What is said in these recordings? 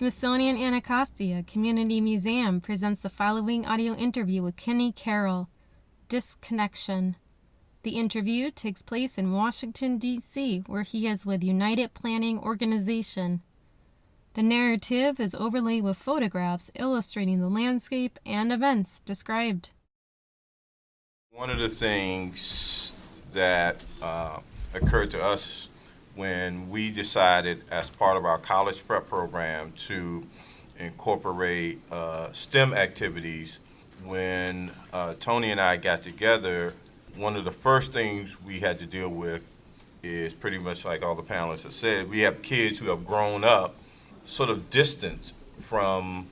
Smithsonian Anacostia Community Museum presents the following audio interview with Kenny Carroll, Disconnection. The interview takes place in Washington, D.C., where he is with United Planning Organization. The narrative is overlaid with photographs illustrating the landscape and events described. One of the things that occurred to us when we decided as part of our college prep program to incorporate STEM activities, when Tony and I got together, one of the first things we had to deal with is pretty much like all the panelists have said, we have kids who have grown up sort of distant from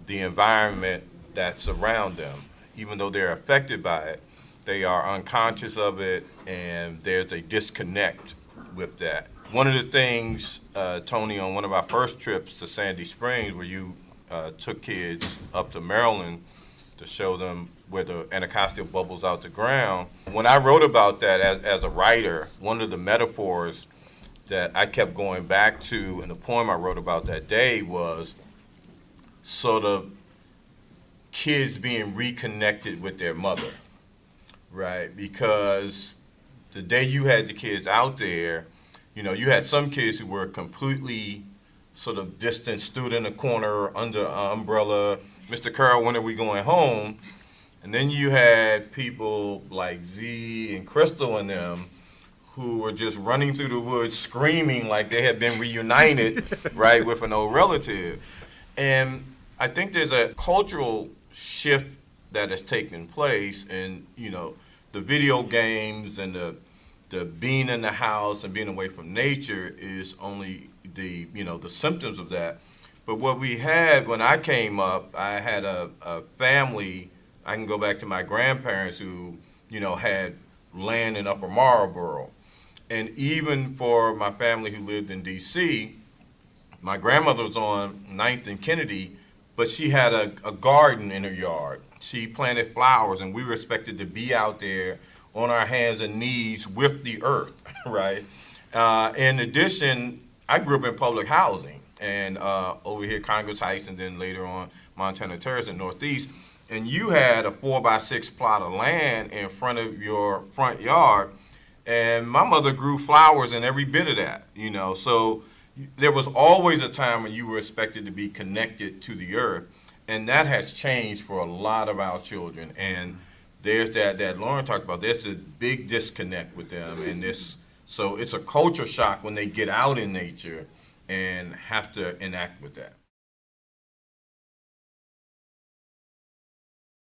the environment that's around them. Even though they're affected by it, they are unconscious of it, and there's a disconnect with that. One of the things, Tony, on one of our first trips to Sandy Springs, where you took kids up to Maryland to show them where the Anacostia bubbles out the ground, when I wrote about that as a writer, one of the metaphors that I kept going back to in the poem I wrote about that day was sort of kids being reconnected with their mother, right? Because the day you had the kids out there, you know, you had some kids who were completely sort of distant, stood in a corner under an umbrella. Mr. Carroll, when are we going home? And then you had people like Z and Crystal and them who were just running through the woods screaming like they had been reunited, right, with an old relative. And I think there's a cultural shift that has taken place, and, you know, the video games and the being in the house and being away from nature is only the symptoms of that. But what we had when I came up, I had a family. I can go back to my grandparents who, had land in Upper Marlboro. And even for my family who lived in D.C., my grandmother was on 9th and Kennedy, but she had a garden in her yard. She planted flowers, and we were expected to be out there on our hands and knees with the earth, right? In addition, I grew up in public housing, and over here Congress Heights, and then later on Montana Terrace in Northeast, and you had a 4x6 plot of land in front of your front yard, and my mother grew flowers in every bit of that, so there was always a time when you were expected to be connected to the earth, and that has changed for a lot of our children. And there's that Lauren talked about. There's a big disconnect with them, and so it's a culture shock when they get out in nature and have to enact with that.